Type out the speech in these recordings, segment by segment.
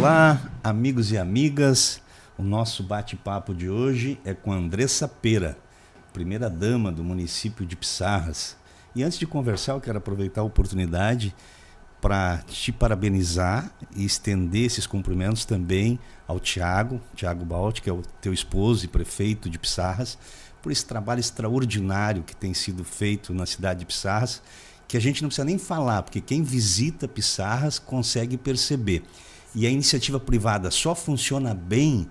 Olá, amigos e amigas. O nosso bate-papo de hoje é com Andressa Pera, primeira-dama do município de Pissarras. E antes de conversar, eu quero aproveitar a oportunidade para te parabenizar e estender esses cumprimentos também ao Tiago Balti, que é o teu esposo e prefeito de Pissarras, por esse trabalho extraordinário que tem sido feito na cidade de Pissarras, que a gente não precisa nem falar, porque quem visita Pissarras consegue perceber. E a iniciativa privada só funciona bem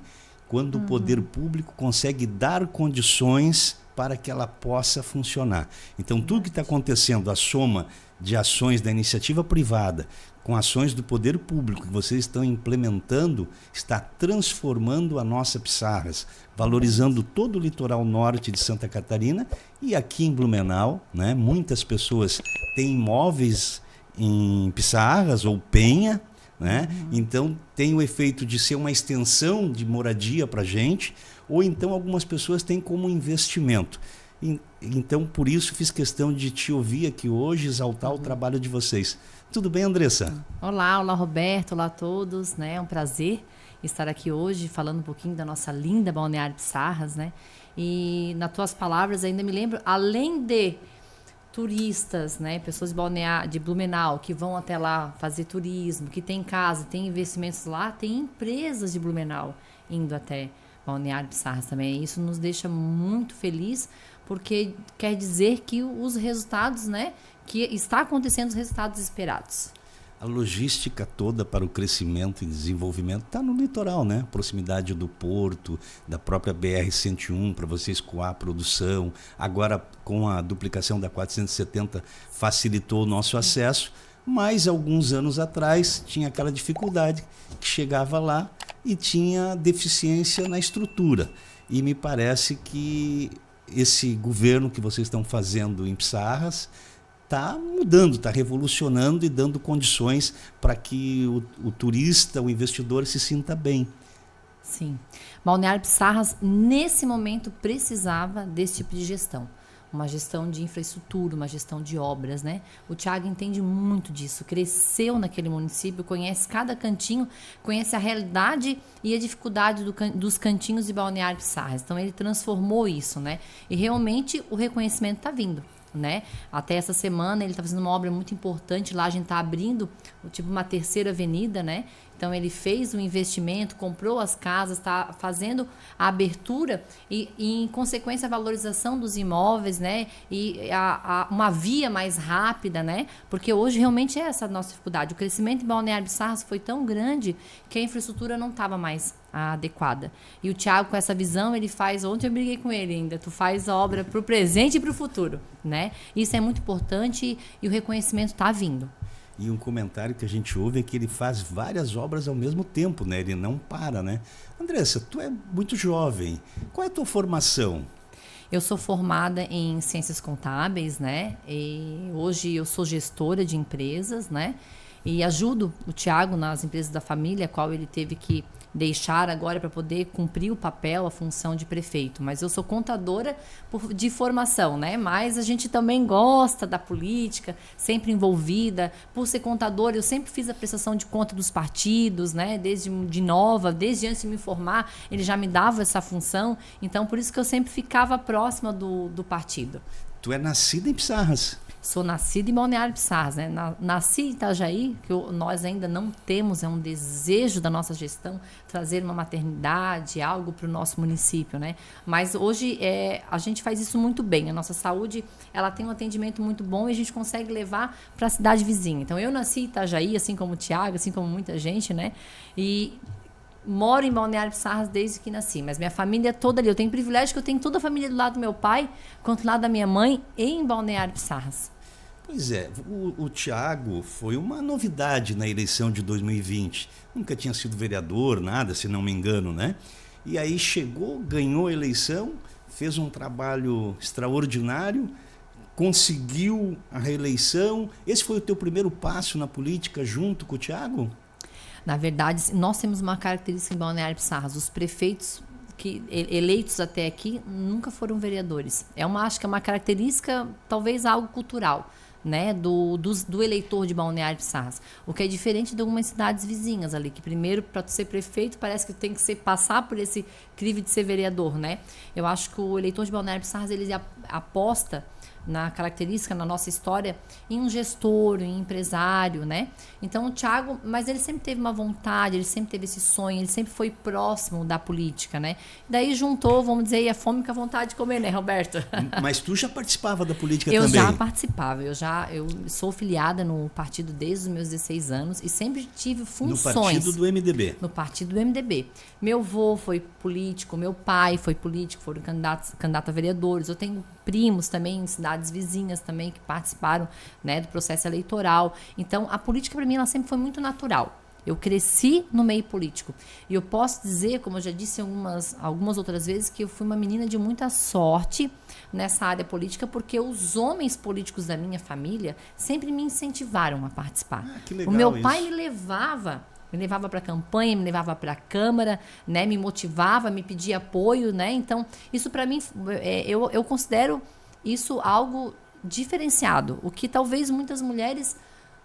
quando o poder público consegue dar condições para que ela possa funcionar. Então, tudo que está acontecendo, a soma de ações da iniciativa privada com ações do poder público que vocês estão implementando, está transformando a nossa Pissarras, valorizando todo o litoral norte de Santa Catarina e aqui em Blumenau, né? Muitas pessoas têm imóveis em Pissarras ou Penha, né? Então tem o efeito de ser uma extensão de moradia para a gente, ou então algumas pessoas têm como investimento. Então por isso fiz questão de te ouvir aqui hoje, exaltar o trabalho de vocês. Tudo bem, Andressa? Olá Roberto, olá a todos, né? É um prazer estar aqui hoje falando um pouquinho da nossa linda Balneário Pissarras, né? E nas tuas palavras ainda me lembro, além de turistas, né, pessoas de Blumenau que vão até lá fazer turismo, que tem casa, tem investimentos lá, tem empresas de Blumenau indo até Balneário Pissarras também. Isso nos deixa muito feliz, porque quer dizer que os resultados, né, que está acontecendo os resultados esperados. A logística toda para o crescimento e desenvolvimento está no litoral, né? Proximidade do porto, da própria BR-101 para você escoar a produção. Agora, com a duplicação da 470, facilitou o nosso acesso, mas alguns anos atrás tinha aquela dificuldade que chegava lá e tinha deficiência na estrutura. E me parece que esse governo que vocês estão fazendo em Pissarras está mudando, está revolucionando e dando condições para que o turista, o investidor se sinta bem. Sim. Balneário Pissarras, nesse momento, precisava desse tipo de gestão. Uma gestão de infraestrutura, uma gestão de obras, né? O Tiago entende muito disso, cresceu naquele município, conhece cada cantinho, conhece a realidade e a dificuldade dos cantinhos de Balneário Pissarras. Então, ele transformou isso, né? E realmente o reconhecimento está vindo, né? Até essa semana ele está fazendo uma obra muito importante lá, a gente está abrindo tipo uma terceira avenida, né? Então ele fez um investimento, comprou as casas, está fazendo a abertura e em consequência a valorização dos imóveis, né? E uma via mais rápida, né? Porque hoje realmente é essa a nossa dificuldade. O crescimento em Balneário Pissarras foi tão grande que a infraestrutura não estava mais adequada. E o Tiago, com essa visão, ele faz, ontem eu briguei com ele ainda, tu faz obra para o presente e para o futuro, né? Isso é muito importante e o reconhecimento está vindo. E um comentário que a gente ouve é que ele faz várias obras ao mesmo tempo, né? Ele não para, né? Andressa, tu é muito jovem. Qual é a tua formação? Eu sou formada em ciências contábeis, né? E hoje eu sou gestora de empresas, né? E ajudo o Tiago nas empresas da família, a qual ele teve que deixar agora para poder cumprir o papel, a função de prefeito. Mas eu sou contadora de formação, né? Mas a gente também gosta da política, sempre envolvida. Por ser contadora, eu sempre fiz a prestação de conta dos partidos, né? Desde antes de me formar, ele já me dava essa função. Então, por isso que eu sempre ficava próxima do partido. Tu é nascida em Pissarras. Sou nascida em Balneário Pissarras, né? Nasci em Itajaí, que nós ainda não temos, é um desejo da nossa gestão trazer uma maternidade, algo para o nosso município, né? Mas hoje a gente faz isso muito bem. A nossa saúde, ela tem um atendimento muito bom e a gente consegue levar para a cidade vizinha. Então, eu nasci em Itajaí, assim como o Tiago, assim como muita gente, né? E moro em Balneário Pissarras desde que nasci, mas minha família é toda ali. Eu tenho o privilégio que eu tenho toda a família do lado do meu pai, quanto do lado da minha mãe, em Balneário Pissarras. Pois é, o Tiago foi uma novidade na eleição de 2020. Nunca tinha sido vereador, nada, se não me engano, né? E aí chegou, ganhou a eleição, fez um trabalho extraordinário, conseguiu a reeleição. Esse foi o teu primeiro passo na política junto com o Tiago? Na verdade, nós temos uma característica em Balneário Pissarras. Os prefeitos que eleitos até aqui nunca foram vereadores. Acho que é uma característica, talvez algo cultural, né, do eleitor de Balneário Pissarras. O que é diferente de algumas cidades vizinhas ali, que primeiro, para ser prefeito, parece que tem que passar por esse crivo de ser vereador, né? Eu acho que o eleitor de Balneário Pissarras, ele aposta na característica, na nossa história, em um gestor, em um empresário, né? Então o Thiago, mas ele sempre teve uma vontade, ele sempre teve esse sonho, ele sempre foi próximo da política, né? Daí juntou, vamos dizer, a fome com a vontade de comer, né, Roberto? Mas tu já participava da política eu também? Eu já participava, eu sou filiada no partido desde os meus 16 anos e sempre tive funções. No partido do MDB? No partido do MDB. Meu avô foi político, meu pai foi político, foram candidato a vereadores, eu tenho primos também em cidades vizinhas também que participaram, né, do processo eleitoral. Então, a política para mim ela sempre foi muito natural. Eu cresci no meio político. E eu posso dizer, como eu já disse algumas outras vezes, que eu fui uma menina de muita sorte nessa área política, porque os homens políticos da minha família sempre me incentivaram a participar. Que legal. O meu pai me levava para a campanha, me levava para a Câmara, né, me motivava, me pedia apoio, né? Então, isso para mim, eu considero isso algo diferenciado, o que talvez muitas mulheres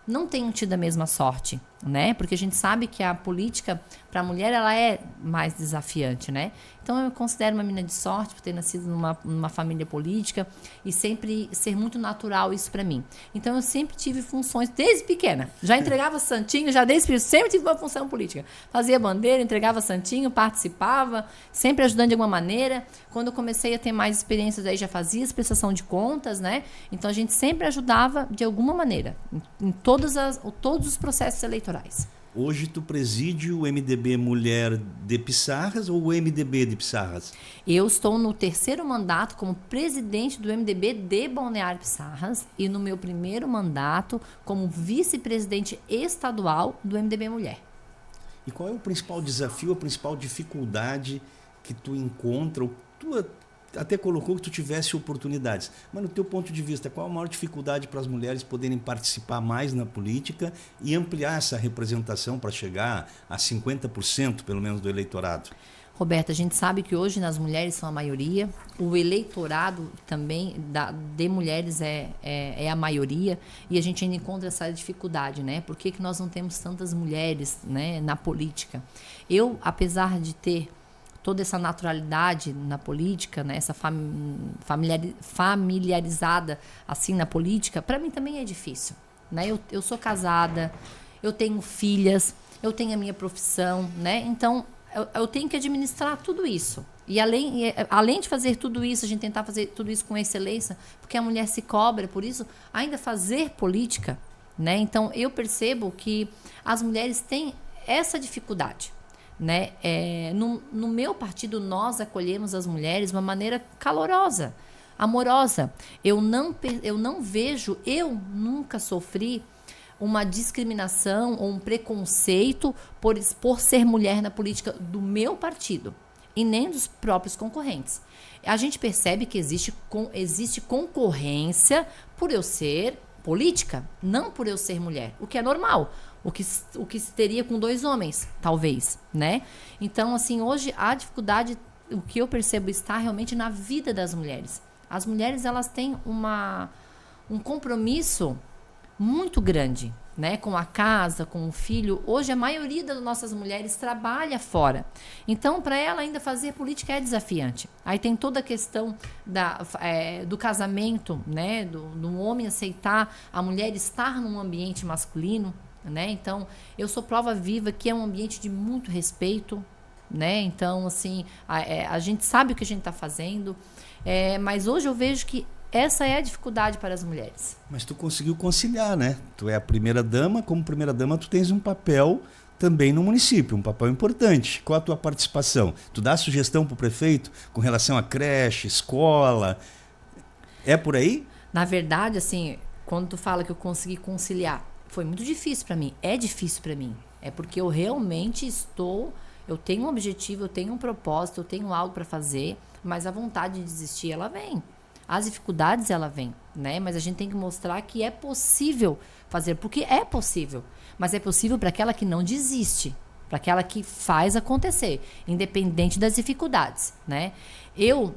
não tenham tido a mesma sorte, né? Porque a gente sabe que a política, para a mulher, ela é mais desafiante, né? Então, eu considero uma menina de sorte por ter nascido numa família política e sempre ser muito natural isso para mim. Então, eu sempre tive funções desde pequena. Já entregava santinho, sempre tive uma função política. Fazia bandeira, entregava santinho, participava, sempre ajudando de alguma maneira. Quando eu comecei a ter mais experiências, aí já fazia prestação de contas, né? Então, a gente sempre ajudava de alguma maneira em todos os processos eleitorais. Hoje tu preside o MDB Mulher de Pissarras ou o MDB de Pissarras? Eu estou no 3º mandato como presidente do MDB de Balneário Pissarras e no meu primeiro mandato como vice-presidente estadual do MDB Mulher. E qual é o principal desafio, a principal dificuldade que tu encontra, ou tu até colocou que tu tivesse oportunidades, mas no teu ponto de vista, qual a maior dificuldade para as mulheres poderem participar mais na política e ampliar essa representação para chegar a 50% pelo menos do eleitorado? Roberta, a gente sabe que hoje as mulheres são a maioria, o eleitorado também de mulheres é a maioria e a gente ainda encontra essa dificuldade, né? Por que nós não temos tantas mulheres, né, na política? Eu, apesar de ter toda essa naturalidade na política, né, essa familiarizada assim na política, para mim também é difícil, né? Eu sou casada, eu tenho filhas, eu tenho a minha profissão, né? Então eu tenho que administrar tudo isso. E além de fazer tudo isso, a gente tentar fazer tudo isso com excelência, porque a mulher se cobra por isso, ainda fazer política, né? Então eu percebo que as mulheres têm essa dificuldade. Né? No meu partido, nós acolhemos as mulheres de uma maneira calorosa, amorosa. Eu nunca sofri uma discriminação ou um preconceito por ser mulher na política do meu partido e nem dos próprios concorrentes. A gente percebe que existe concorrência por eu ser política, não por eu ser mulher, o que é normal. O que se teria com 2 homens, talvez, né? Então, assim, hoje a dificuldade, o que eu percebo está realmente na vida das mulheres. As mulheres, elas têm um compromisso muito grande, né? Com a casa, com o filho. Hoje, a maioria das nossas mulheres trabalha fora. Então, para ela ainda fazer política é desafiante. Aí tem toda a questão do casamento, né? Do homem aceitar a mulher estar num ambiente masculino, né? Então, eu sou prova viva que é um ambiente de muito respeito, né? Então, assim, a gente sabe o que a gente está fazendo, mas hoje eu vejo que essa é a dificuldade para as mulheres. Mas tu conseguiu conciliar, né? Tu é a primeira dama, como primeira dama tu tens um papel também no município, um papel importante. Qual a tua participação? Tu dá sugestão para o prefeito com relação a creche, escola? É por aí? Na verdade, assim, quando tu fala que eu consegui conciliar, foi muito difícil para mim. É difícil para mim. É porque eu realmente eu tenho um objetivo, eu tenho um propósito, eu tenho algo para fazer, mas a vontade de desistir, ela vem. As dificuldades, ela vem, né? Mas a gente tem que mostrar que é possível fazer, porque é possível. Mas é possível para aquela que não desiste, para aquela que faz acontecer, independente das dificuldades, né? Eu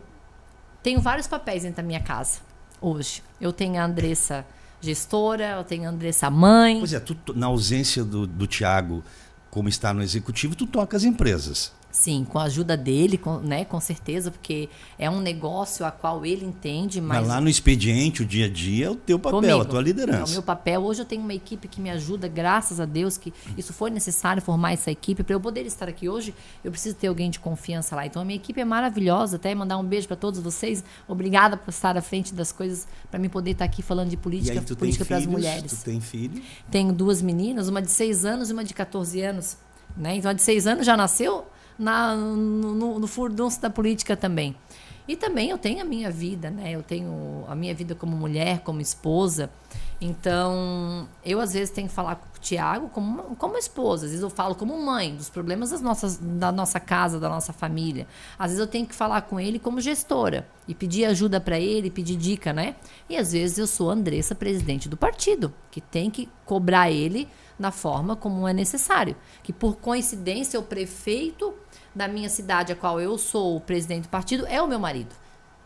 tenho vários papéis dentro da minha casa hoje. Eu tenho a Andressa gestora, eu tenho a Andressa mãe. Pois é, na ausência do Tiago, como está no executivo, tu toca as empresas. Sim, com a ajuda dele, né, com certeza, porque é um negócio a qual ele entende, mas lá no expediente, o dia a dia, é o teu papel, comigo, a tua liderança. É o meu papel. Hoje eu tenho uma equipe que me ajuda, graças a Deus, que isso foi necessário formar essa equipe. Para eu poder estar aqui hoje, eu preciso ter alguém de confiança lá. Então a minha equipe é maravilhosa, até mandar um beijo para todos vocês. Obrigada por estar à frente das coisas, para mim poder estar aqui falando de política, política para as mulheres. Tu tem filho? Tenho 2 meninas, uma de 6 anos e uma de 14 anos. Né? Então a de 6 anos já nasceu no furdunço da política também. E também eu tenho a minha vida, né? Eu tenho a minha vida como mulher, como esposa. Então, eu às vezes tenho que falar com o Tiago como esposa. Às vezes eu falo como mãe, dos problemas da nossa casa, da nossa família. Às vezes eu tenho que falar com ele como gestora e pedir ajuda para ele, pedir dica, né? E às vezes eu sou a Andressa, presidente do partido, que tem que cobrar ele da forma como é necessário. Que por coincidência o prefeito da minha cidade, a qual eu sou o presidente do partido, é o meu marido.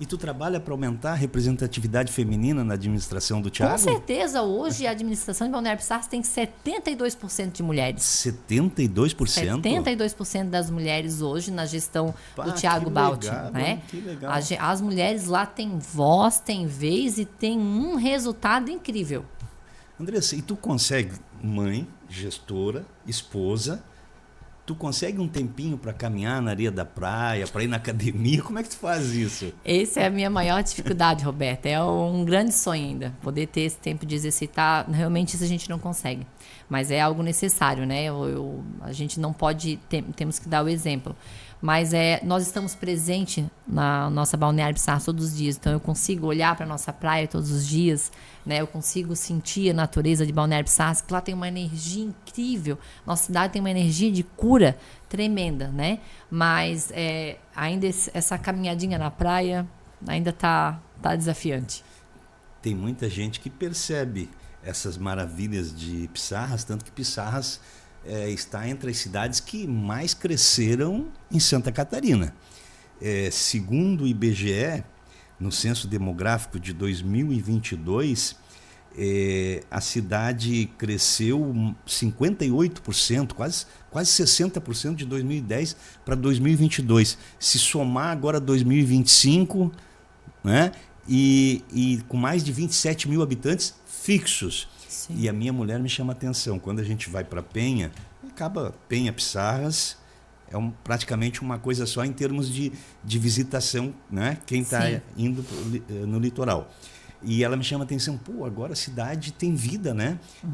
E tu trabalha para aumentar a representatividade feminina na administração do Tiago? Com certeza, hoje a administração de Balneário Pissarras tem 72% de mulheres. 72%? 72% das mulheres hoje na gestão do Tiago Baldi. Né? Que legal. As mulheres lá têm voz, têm vez e têm um resultado incrível. Andressa, e tu consegue, mãe, gestora, esposa, tu consegue um tempinho para caminhar na areia da praia, para ir na academia? Como é que tu faz isso? Essa é a minha maior dificuldade, Roberta. É um grande sonho ainda, poder ter esse tempo de exercitar. Realmente isso a gente não consegue, mas é algo necessário, né? A gente não pode, temos que dar o exemplo. Mas nós estamos presentes na nossa Balneário Pissarras todos os dias. Então eu consigo olhar para a nossa praia todos os dias, né? Eu consigo sentir a natureza de Balneário Pissarras, que lá tem uma energia incrível. Nossa cidade tem uma energia de cura tremenda, né? Mas ainda essa caminhadinha na praia ainda tá desafiante. Tem muita gente que percebe essas maravilhas de Pissarras, tanto que Pissarras está entre as cidades que mais cresceram em Santa Catarina. Segundo o IBGE, no Censo Demográfico de 2022, a cidade cresceu 58%, quase 60% de 2010 para 2022. Se somar agora 2025, né, e com mais de 27 mil habitantes fixos. Sim. E a minha mulher me chama a atenção. Quando a gente vai para Penha, acaba Penha, Pissarras, praticamente uma coisa só em termos de visitação, né? Quem está indo no litoral. E ela me chama a atenção, agora a cidade tem vida, né? Uhum.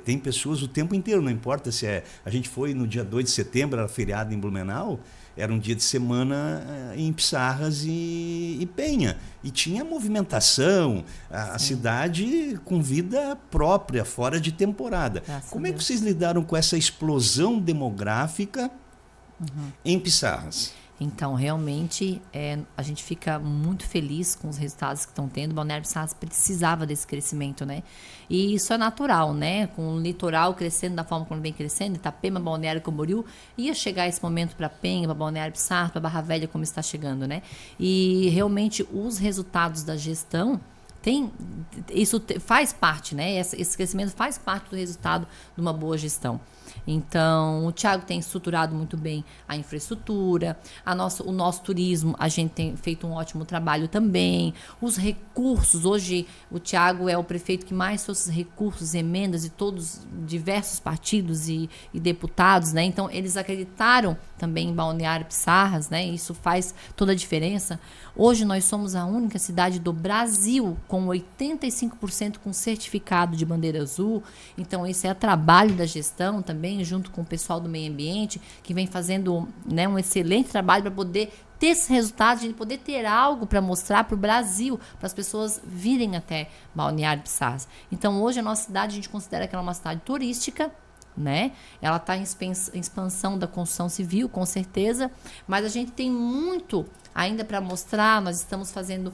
Tem pessoas o tempo inteiro, não importa se a gente foi no dia 2 de setembro, era feriado em Blumenau, era um dia de semana em Pissarras e Penha. E tinha movimentação, a cidade com vida própria, fora de temporada. Como é que vocês lidaram com essa explosão demográfica em Pissarras? Então, realmente, a gente fica muito feliz com os resultados que estão tendo. O Balneário Pissarras precisava desse crescimento, né? E isso é natural, né? Com o litoral crescendo da forma como vem crescendo, Itapema, Balneário Camboriú, ia chegar esse momento para Penha, para Balneário Pissarras, para Barra Velha, como está chegando, né? E realmente os resultados da gestão isso faz parte, né? Esse crescimento faz parte do resultado de uma boa gestão. Então, o Tiago tem estruturado muito bem a infraestrutura, o nosso turismo, a gente tem feito um ótimo trabalho também. Os recursos, hoje o Tiago é o prefeito que mais trouxe recursos, emendas de todos, diversos partidos e deputados, né? Então, eles acreditaram também em Balneário Pissarras, né? Isso faz toda a diferença. Hoje nós somos a única cidade do Brasil com 85% com certificado de bandeira azul. Então, esse é trabalho da gestão também, junto com o pessoal do meio ambiente, que vem fazendo, né, um excelente trabalho para poder ter esses resultados, de poder ter algo para mostrar para o Brasil, para as pessoas virem até Balneário Pissarras. Então, hoje a nossa cidade, a gente considera que ela é uma cidade turística, né? Ela está em expansão da construção civil, com certeza, mas a gente tem muito ainda para mostrar. Nós estamos fazendo...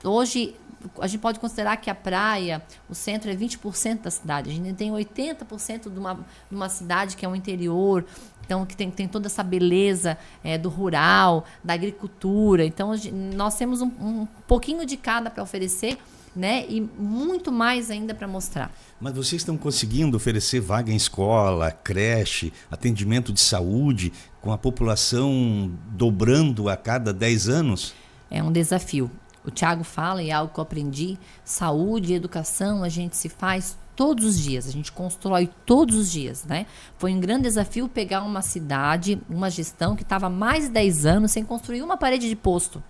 Hoje, a gente pode considerar que a praia, o centro é 20% da cidade. A gente tem 80% de uma cidade que é o interior, então que tem toda essa beleza do rural, da agricultura. Então, nós temos um pouquinho de cada para oferecer, né? E muito mais ainda para mostrar. Mas vocês estão conseguindo oferecer vaga em escola, creche, atendimento de saúde, com a população dobrando a cada 10 anos? É um desafio. O Thiago fala, e é algo que eu aprendi, saúde e educação a gente se faz todos os dias, a gente constrói todos os dias, né? Foi um grande desafio pegar uma cidade, uma gestão que estava há mais de 10 anos sem construir uma parede de posto,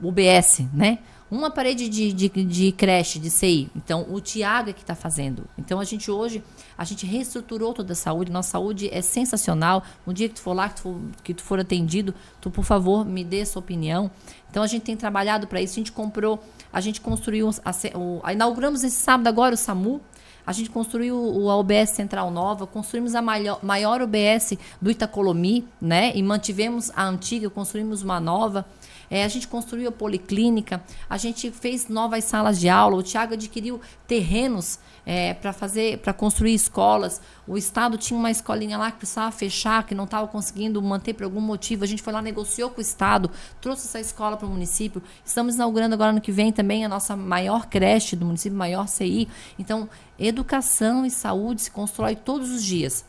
UBS, né? Uma parede de creche, de CI. Então, o Thiago é que está fazendo. Então, hoje, a gente reestruturou toda a saúde. Nossa saúde é sensacional. No dia que tu for lá, que tu for atendido, tu, por favor, me dê a sua opinião. Então, a gente tem trabalhado para isso. A gente construiu, inauguramos esse sábado agora o SAMU. A gente construiu a UBS Central Nova, construímos a maior UBS do Itacolomi, né? E mantivemos a antiga, construímos uma nova. A gente construiu a policlínica, a gente fez novas salas de aula, o Thiago adquiriu terrenos para construir escolas. O Estado tinha uma escolinha lá que precisava fechar, que não estava conseguindo manter por algum motivo. A gente foi lá, negociou com o Estado, trouxe essa escola para o município. Estamos inaugurando agora, ano que vem, também a nossa maior creche do município, maior CI. Então, educação e saúde se constrói todos os dias.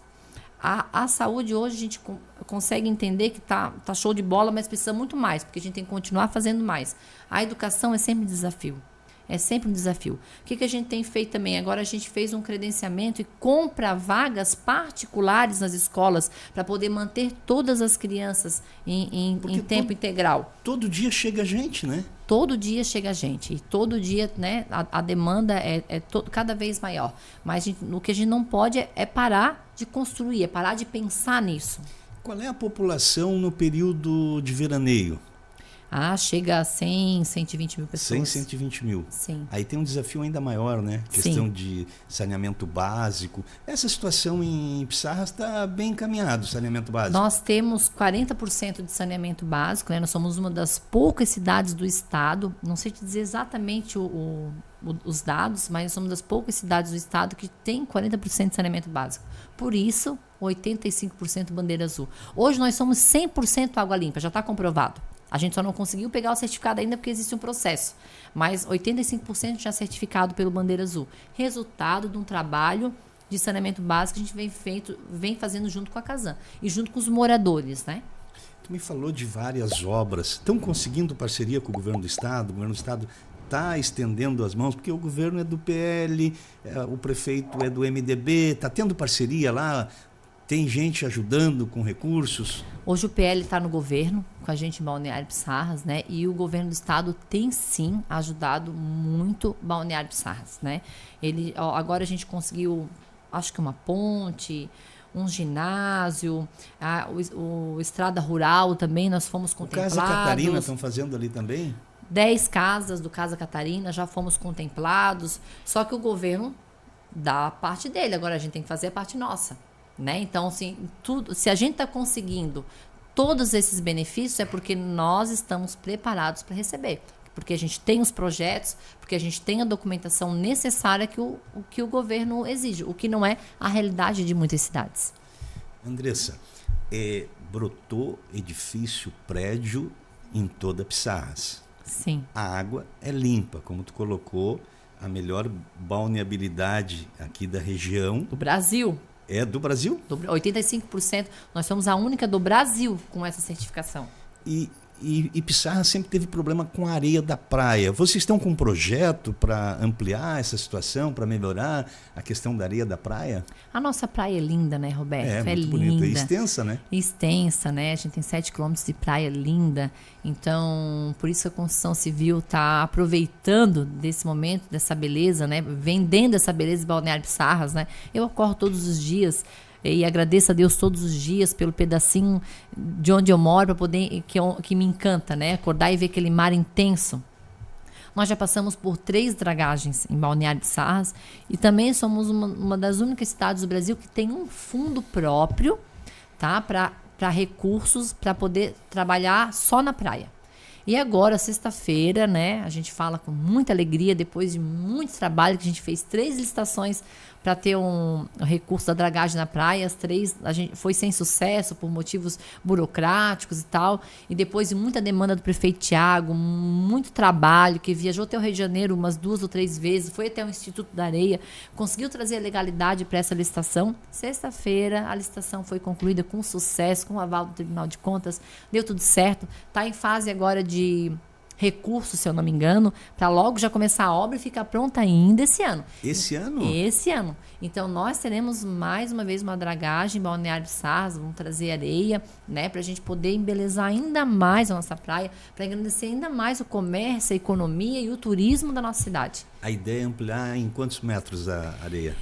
A saúde hoje a gente consegue entender que tá show de bola, mas precisa muito mais, porque a gente tem que continuar fazendo mais. A educação é sempre um desafio. É sempre um desafio. O que a gente tem feito também? Agora a gente fez um credenciamento e compra vagas particulares nas escolas para poder manter todas as crianças em tempo integral. Todo dia chega gente, né? Todo dia chega gente. E todo dia, né, a demanda cada vez maior. Mas o que a gente não pode é parar de construir, é parar de pensar nisso. Qual é a população no período de veraneio? Chega a 100, 120 mil pessoas. 100, 120 mil. Sim. Aí tem um desafio ainda maior, né? Questão de saneamento básico. Essa situação em Pissarras está bem encaminhado, o saneamento básico. Nós temos 40% de saneamento básico, né? Nós somos uma das poucas cidades do estado, não sei te dizer exatamente os dados, mas somos das poucas cidades do estado que tem 40% de saneamento básico. Por isso, 85% bandeira azul. Hoje nós somos 100% água limpa, já está comprovado. A gente só não conseguiu pegar o certificado ainda porque existe um processo. Mas 85% já certificado pelo Bandeira Azul. Resultado de um trabalho de saneamento básico que a gente vem fazendo junto com a Casan. E junto com os moradores, né? Tu me falou de várias obras. Estão conseguindo parceria com o governo do estado? O governo do estado está estendendo as mãos, porque o governo é do PL, o prefeito é do MDB. Está tendo parceria lá? Tem gente ajudando com recursos? Hoje o PL está no governo, com a gente em Balneário Pissarras, né? E o governo do estado tem sim ajudado muito Balneário Pissarras, né? Agora a gente conseguiu, acho que uma ponte, um ginásio, o Estrada Rural também, nós fomos contemplados. O Casa Catarina estão fazendo ali também? 10 casas do Casa Catarina já fomos contemplados, só que o governo dá a parte dele, agora a gente tem que fazer a parte nossa. Né? Então, assim, se a gente está conseguindo todos esses benefícios é porque nós estamos preparados para receber. Porque a gente tem os projetos, porque a gente tem a documentação necessária que o governo exige, o que não é a realidade de muitas cidades. Andressa, brotou edifício, prédio em toda Pissarras. Sim. A água é limpa, como tu colocou, a melhor balneabilidade aqui da região. Do Brasil. É do Brasil? 85%. Nós somos a única do Brasil com essa certificação. E Pissarras sempre teve problema com a areia da praia. Vocês estão com um projeto para ampliar essa situação, para melhorar a questão da areia da praia? A nossa praia é linda, né, Roberto? É muito bonita. É extensa, né? Extensa, né? A gente tem 7 quilômetros de praia linda. Então, por isso que a construção civil está aproveitando desse momento, dessa beleza, né? Vendendo essa beleza de Balneário Pissarras, né? Eu acordo todos os dias e agradeço a Deus todos os dias pelo pedacinho de onde eu moro, para poder que me encanta, né? Acordar e ver aquele mar intenso. Nós já passamos por 3 dragagens em Balneário Pissarras e também somos uma das únicas cidades do Brasil que tem um fundo próprio, tá? Para recursos, para poder trabalhar só na praia. E agora, sexta-feira, né, a gente fala com muita alegria, depois de muito trabalho, que a gente fez 3 licitações para ter um recurso da dragagem na praia. As 3 a gente foi sem sucesso por motivos burocráticos e tal. E depois de muita demanda do prefeito Tiago, muito trabalho, que viajou até o Rio de Janeiro umas 2 ou 3 vezes, foi até o Instituto da Areia, conseguiu trazer a legalidade para essa licitação. Sexta-feira, a licitação foi concluída com sucesso, com o aval do Tribunal de Contas, deu tudo certo. Está em fase agora de recurso, se eu não me engano, para logo já começar a obra e ficar pronta ainda esse ano. Esse ano? Esse ano. Então, nós teremos mais uma vez uma dragagem em Balneário Piçarras, vamos trazer areia, né, para a gente poder embelezar ainda mais a nossa praia, para engrandecer ainda mais o comércio, a economia e o turismo da nossa cidade. A ideia é ampliar em quantos metros a areia?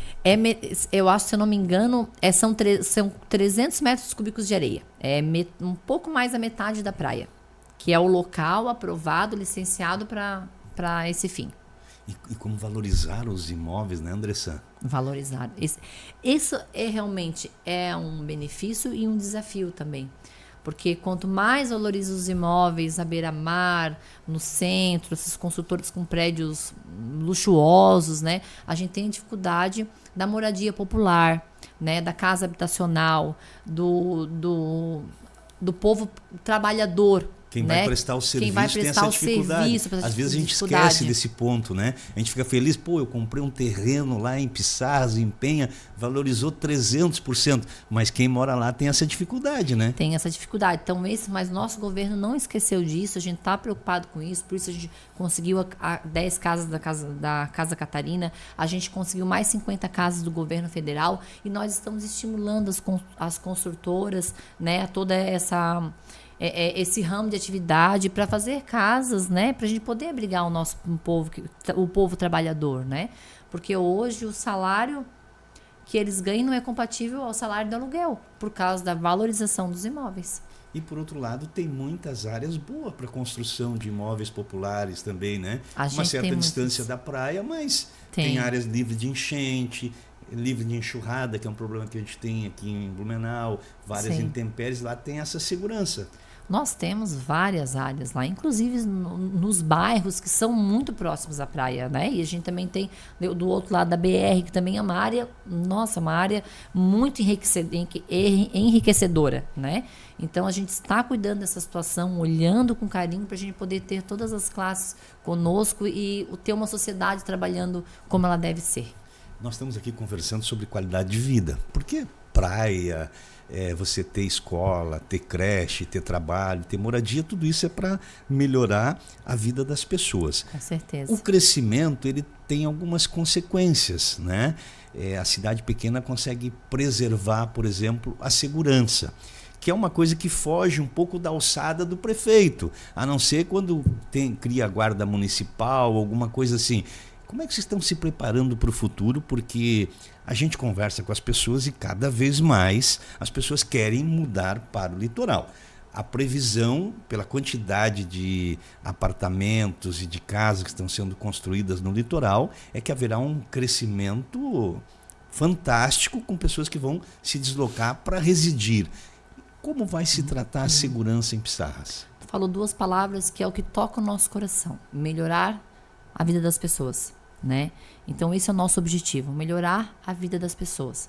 Eu acho, se eu não me engano, são 300 metros cúbicos de areia. Um pouco mais da metade da praia, que é o local aprovado, licenciado para esse fim. E como valorizar os imóveis, né, Andressa? Valorizar. Isso realmente é um benefício e um desafio também. Porque quanto mais valoriza os imóveis à beira-mar, no centro, esses construtores com prédios luxuosos, né, a gente tem dificuldade da moradia popular, né, da casa habitacional, do povo trabalhador. Quem vai prestar o serviço tem essa dificuldade. Às vezes a gente esquece desse ponto, né? A gente fica feliz, eu comprei um terreno lá em Piçarras, em Penha, valorizou 300%, mas quem mora lá tem essa dificuldade, né? Tem essa dificuldade. Então, mas o nosso governo não esqueceu disso, a gente está preocupado com isso, por isso a gente conseguiu 10 casas da Casa Catarina, a gente conseguiu mais 50 casas do governo federal e nós estamos estimulando as construtoras, né, a toda esse ramo de atividade para fazer casas, né, para a gente poder abrigar o povo trabalhador, né, porque hoje o salário que eles ganham não é compatível ao salário do aluguel, por causa da valorização dos imóveis. E, por outro lado, tem muitas áreas boas para construção de imóveis populares também, né? Uma certa distância da praia, mas tem áreas livres de enchente, livre de enxurrada, que é um problema que a gente tem aqui em Blumenau, várias intempéries, lá tem essa segurança. Nós temos várias áreas lá, inclusive nos bairros que são muito próximos à praia, né? E a gente também tem do outro lado da BR, que também é uma área, uma área muito enriquecedora, né? Então a gente está cuidando dessa situação, olhando com carinho para a gente poder ter todas as classes conosco e ter uma sociedade trabalhando como ela deve ser. Nós estamos aqui conversando sobre qualidade de vida, porque praia, você ter escola, ter creche, ter trabalho, ter moradia, tudo isso é para melhorar a vida das pessoas. Com certeza. O crescimento ele tem algumas consequências, né? A cidade pequena consegue preservar, por exemplo, a segurança, que é uma coisa que foge um pouco da alçada do prefeito, a não ser quando cria a guarda municipal, alguma coisa assim. Como é que vocês estão se preparando para o futuro? Porque a gente conversa com as pessoas e cada vez mais as pessoas querem mudar para o litoral. A previsão, pela quantidade de apartamentos e de casas que estão sendo construídas no litoral, é que haverá um crescimento fantástico com pessoas que vão se deslocar para residir. Como vai se tratar a segurança em Piçarras? Falou 2 palavras que é o que toca o nosso coração: melhorar a vida das pessoas, né? Então esse é o nosso objetivo, melhorar a vida das pessoas.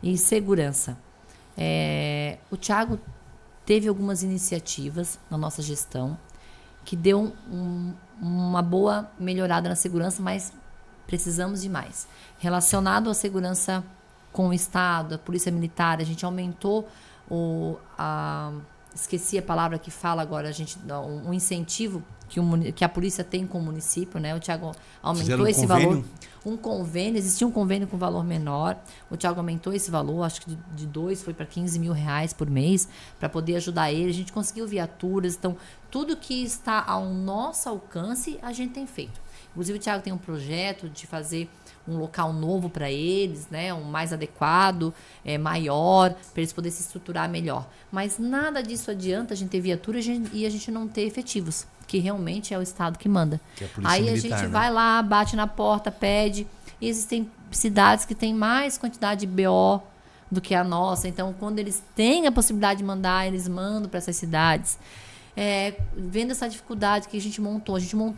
E segurança. O Tiago teve algumas iniciativas na nossa gestão que deu uma boa melhorada na segurança, mas precisamos de mais. Relacionado à segurança com o Estado, a Polícia Militar, a gente aumentou esqueci a palavra que fala agora, um incentivo que a polícia tem com o município, né? O Tiago aumentou esse valor. Existia um convênio com valor menor. O Tiago aumentou esse valor, acho que de 2 foi para 15 mil reais por mês, para poder ajudar ele. A gente conseguiu viaturas, então tudo que está ao nosso alcance a gente tem feito. Inclusive o Tiago tem um projeto de fazer um local novo para eles, né? Um mais adequado, maior, para eles poderem se estruturar melhor. Mas nada disso adianta a gente ter viatura e a gente não ter efetivos, que realmente é o Estado que manda. Que é a Polícia Aí Militar, a gente né? vai lá, bate na porta, pede. E existem cidades que têm mais quantidade de BO do que a nossa. Então, quando eles têm a possibilidade de mandar, eles mandam para essas cidades. vendo essa dificuldade que a gente montou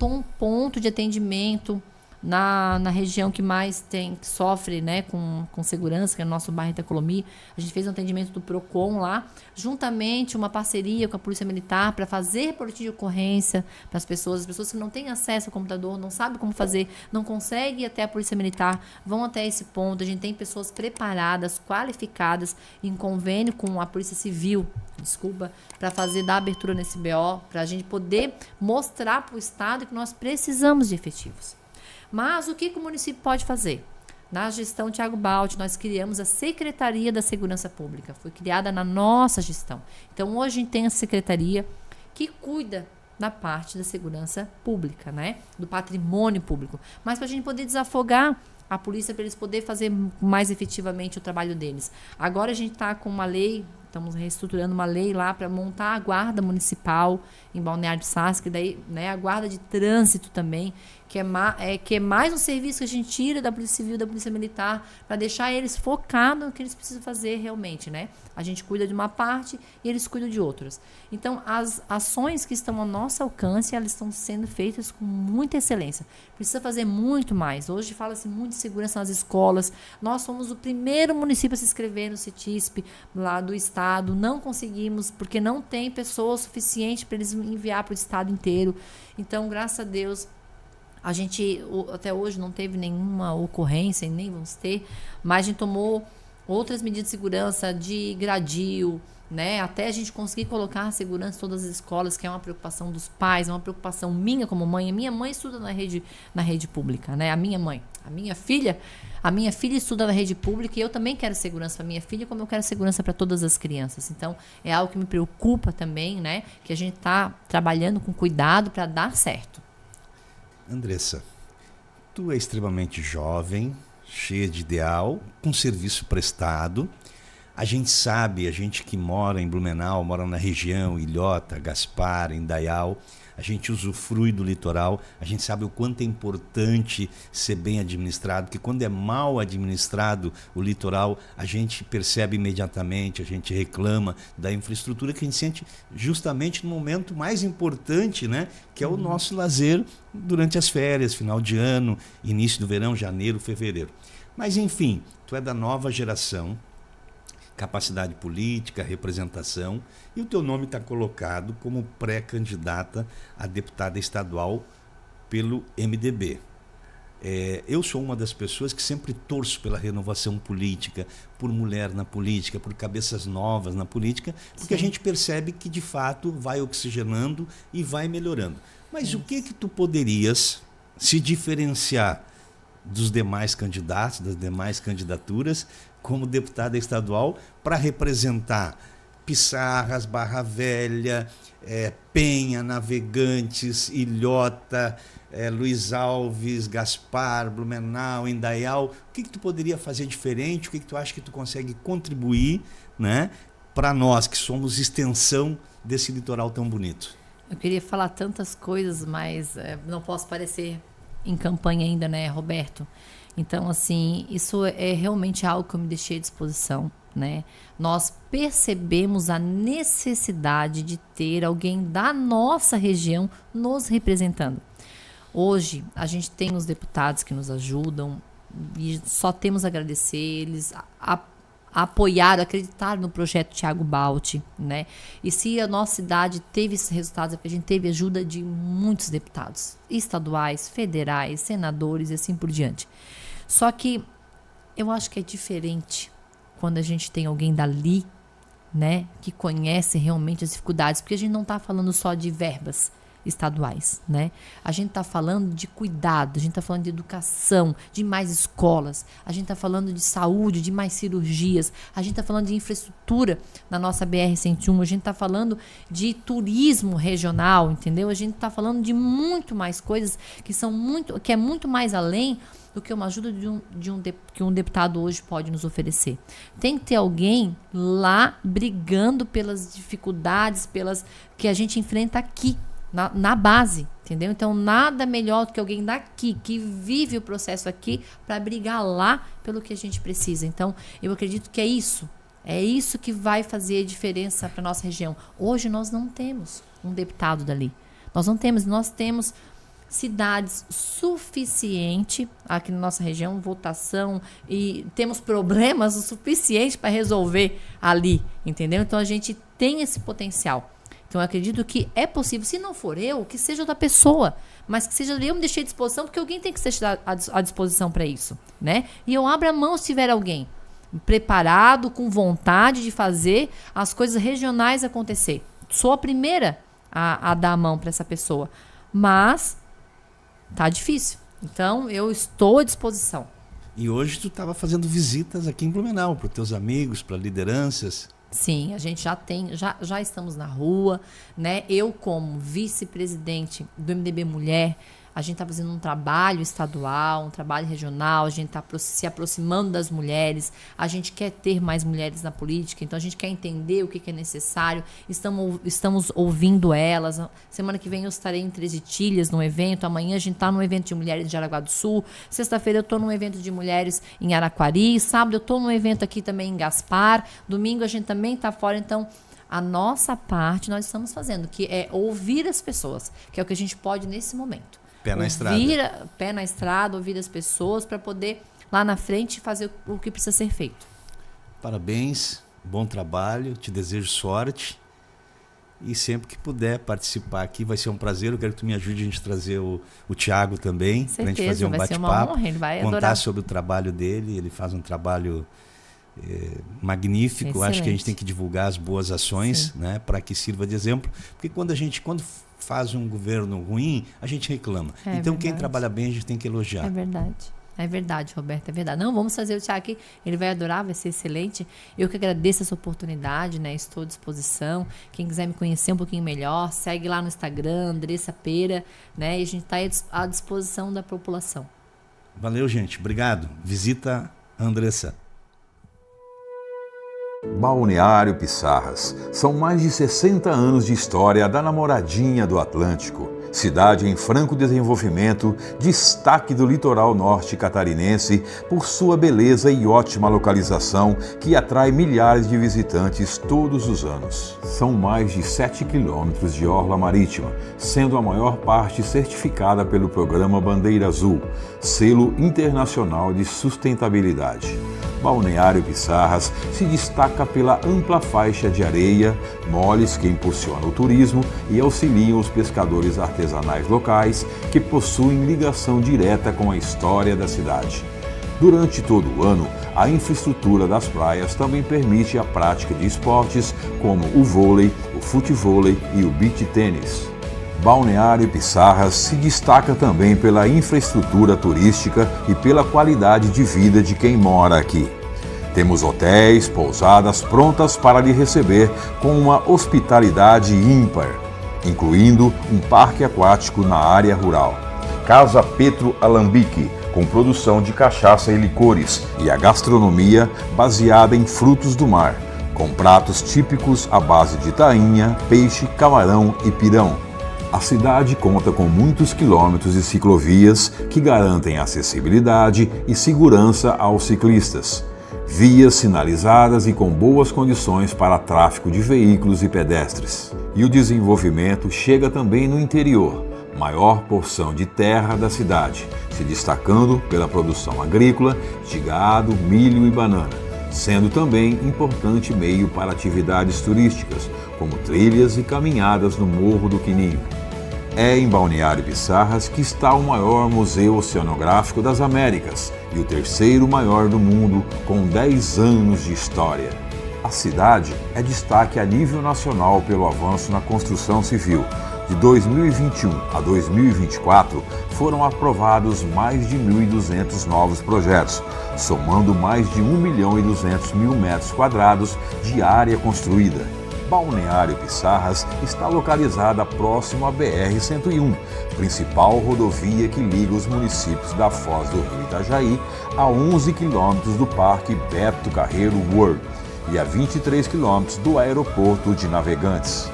um ponto de atendimento na região que mais que sofre, né, com segurança, que é o nosso bairro Itacolomi. A gente fez um atendimento do PROCON lá, juntamente uma parceria com a Polícia Militar para fazer boletim de ocorrência para as pessoas que não têm acesso ao computador, não sabem como fazer, não conseguem ir até a Polícia Militar, vão até esse ponto. A gente tem pessoas preparadas, qualificadas, em convênio com a Polícia Civil, para fazer da abertura nesse BO, para a gente poder mostrar para o Estado que nós precisamos de efetivos. Mas o que o município pode fazer? Na gestão Thiago Baldi, nós criamos a Secretaria da Segurança Pública. Foi criada na nossa gestão. Então, hoje a gente tem a secretaria que cuida da parte da segurança pública, né? Do patrimônio público. Mas para a gente poder desafogar a polícia, para eles poderem fazer mais efetivamente o trabalho deles. Agora a gente está com uma lei, estamos reestruturando uma lei lá para montar a guarda municipal em Balneário de Pissarras, que daí, né, a guarda de trânsito também, que é mais um serviço que a gente tira da Polícia Civil, da Polícia Militar, para deixar eles focados no que eles precisam fazer realmente, né? A gente cuida de uma parte e eles cuidam de outras. Então, as ações que estão ao nosso alcance, elas estão sendo feitas com muita excelência. Precisa fazer muito mais. Hoje fala-se muito de segurança nas escolas. Nós fomos o primeiro município a se inscrever no CETISP, lá do estado. Não conseguimos, porque não tem pessoas suficientes para eles enviar para o estado inteiro. Então, graças a Deus, a gente até hoje não teve nenhuma ocorrência e nem vamos ter, mas a gente tomou outras medidas de segurança de gradil, né? Até a gente conseguir colocar a segurança em todas as escolas, que é uma preocupação dos pais, é uma preocupação minha como mãe. A minha mãe estuda na rede pública, né? A minha filha estuda na rede pública e eu também quero segurança para minha filha, como eu quero segurança para todas as crianças. Então, é algo que me preocupa também, né? Que a gente está trabalhando com cuidado para dar certo. Andressa, tu é extremamente jovem, cheia de ideal, com serviço prestado. A gente sabe, a gente que mora em Blumenau, mora na região, Ilhota, Gaspar, Indaial, a gente usufrui do litoral, a gente sabe o quanto é importante ser bem administrado, que quando é mal administrado o litoral, a gente percebe imediatamente, a gente reclama da infraestrutura que a gente sente justamente no momento mais importante, né? Que é o nosso lazer durante as férias, final de ano, início do verão, janeiro, fevereiro. Mas enfim, tu é da nova geração, capacidade política, representação, e o teu nome está colocado como pré-candidata a deputada estadual pelo MDB. Eu sou uma das pessoas que sempre torço pela renovação política, por mulher na política, por cabeças novas na política, porque a gente percebe que de fato vai oxigenando e vai melhorando. Mas o que tu poderias se diferenciar dos demais candidatos, das demais candidaturas, como deputada estadual, para representar Pissarras, Barra Velha, Penha, Navegantes, Ilhota, Luiz Alves, Gaspar, Blumenau, Indaial? O que tu poderia fazer diferente? O que tu acha que tu consegue contribuir, né, para nós que somos extensão desse litoral tão bonito? Eu queria falar tantas coisas, mas não posso parecer em campanha ainda, né, Roberto? Então, assim, isso é realmente algo que eu me deixei à disposição, né? Nós percebemos a necessidade de ter alguém da nossa região nos representando. Hoje, a gente tem os deputados que nos ajudam e só temos a agradecer. Eles apoiaram, acreditaram no projeto Thiago Baldi, né? E se a nossa cidade teve esses resultados, é porque a gente teve ajuda de muitos deputados estaduais, federais, senadores e assim por diante. Só que eu acho que é diferente quando a gente tem alguém dali, né, que conhece realmente as dificuldades, porque a gente não está falando só de verbas estaduais, né? A gente está falando de cuidado, a gente está falando de educação, de mais escolas, a gente está falando de saúde, de mais cirurgias, a gente está falando de infraestrutura na nossa BR-101, a gente está falando de turismo regional, entendeu? A gente está falando de muito mais coisas que é muito mais além do que uma ajuda que um deputado hoje pode nos oferecer. Tem que ter alguém lá brigando pelas dificuldades, pelas que a gente enfrenta aqui, na base, entendeu? Então, nada melhor do que alguém daqui, que vive o processo aqui, para brigar lá pelo que a gente precisa. Então, eu acredito que é isso. É isso que vai fazer a diferença para a nossa região. Hoje nós não temos um deputado dali. Nós temos cidades suficiente aqui na nossa região, votação, e temos problemas o suficiente para resolver ali, entendeu? Então a gente tem esse potencial. Então eu acredito que é possível, se não for eu, que seja outra pessoa, mas que seja eu me deixei à disposição, porque alguém tem que ser à disposição para isso, né? E eu abro a mão se tiver alguém preparado, com vontade de fazer as coisas regionais acontecer. Sou a primeira a dar a mão para essa pessoa, mas tá difícil. Então eu estou à disposição. E hoje tu estava fazendo visitas aqui em Blumenau para os teus amigos, para lideranças. Sim, a gente já estamos na rua, né? Eu, como vice-presidente do MDB Mulher, a gente está fazendo um trabalho estadual, um trabalho regional, a gente está se aproximando das mulheres, a gente quer ter mais mulheres na política, então a gente quer entender o que é necessário, estamos ouvindo elas. Semana que vem eu estarei em Três Itilhas, num evento, amanhã a gente está num evento de mulheres de Jaraguá do Sul, sexta-feira eu estou num evento de mulheres em Araquari, sábado eu estou num evento aqui também em Gaspar, domingo a gente também está fora, então a nossa parte nós estamos fazendo, que é ouvir as pessoas, que é o que a gente pode nesse momento. Pé na estrada. Pé na estrada, ouvir as pessoas para poder, lá na frente, fazer o que precisa ser feito. Parabéns, bom trabalho, te desejo sorte. E sempre que puder participar aqui, vai ser um prazer. Eu quero que tu me ajude a gente trazer o Thiago também, para a gente fazer um bate-papo, contar adorar sobre o trabalho dele. Ele faz um trabalho magnífico. Excelente. Acho que a gente tem que divulgar as boas ações, né, para que sirva de exemplo. Porque quando faz um governo ruim, a gente reclama. Então, verdade. Quem trabalha bem, a gente tem que elogiar. É verdade, Roberto, é verdade. Não, vamos fazer o Thiago aqui, ele vai adorar, vai ser excelente. Eu que agradeço essa oportunidade, né? Estou à disposição. Quem quiser me conhecer um pouquinho melhor, segue lá no Instagram, Andressa Pera, né? E a gente está à disposição da população. Valeu, gente. Obrigado. Visita a Andressa. Balneário Piçarras. São mais de 60 anos de história da namoradinha do Atlântico. Cidade em franco desenvolvimento, destaque do litoral norte catarinense por sua beleza e ótima localização que atrai milhares de visitantes todos os anos. São mais de 7 quilômetros de orla marítima, sendo a maior parte certificada pelo programa Bandeira Azul, selo internacional de sustentabilidade. Balneário Piçarras se destaca pela ampla faixa de areia, moles que impulsionam o turismo e auxiliam os pescadores artesanais locais que possuem ligação direta com a história da cidade. Durante todo o ano, a infraestrutura das praias também permite a prática de esportes como o vôlei, o futevôlei e o beach tênis. Balneário Piçarras se destaca também pela infraestrutura turística e pela qualidade de vida de quem mora aqui. Temos hotéis, pousadas prontas para lhe receber com uma hospitalidade ímpar, incluindo um parque aquático na área rural. Casa Petro Alambique, com produção de cachaça e licores, e a gastronomia baseada em frutos do mar, com pratos típicos à base de tainha, peixe, camarão e pirão. A cidade conta com muitos quilômetros de ciclovias que garantem acessibilidade e segurança aos ciclistas. Vias sinalizadas e com boas condições para tráfego de veículos e pedestres. E o desenvolvimento chega também no interior, maior porção de terra da cidade, se destacando pela produção agrícola de gado, milho e banana, sendo também importante meio para atividades turísticas, como trilhas e caminhadas no Morro do Quininho. É em Balneário Piçarras que está o maior museu oceanográfico das Américas e o terceiro maior do mundo, com 10 anos de história. A cidade é destaque a nível nacional pelo avanço na construção civil. De 2021 a 2024, foram aprovados mais de 1.200 novos projetos, somando mais de 1.200.000 metros quadrados de área construída. Balneário Piçarras está localizada próximo à BR-101, principal rodovia que liga os municípios da Foz do Rio Itajaí a 11 quilômetros do Parque Beto Carreiro World e a 23 quilômetros do aeroporto de Navegantes.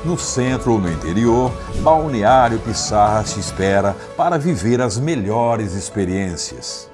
No centro ou no interior, Balneário Piçarras te espera para viver as melhores experiências.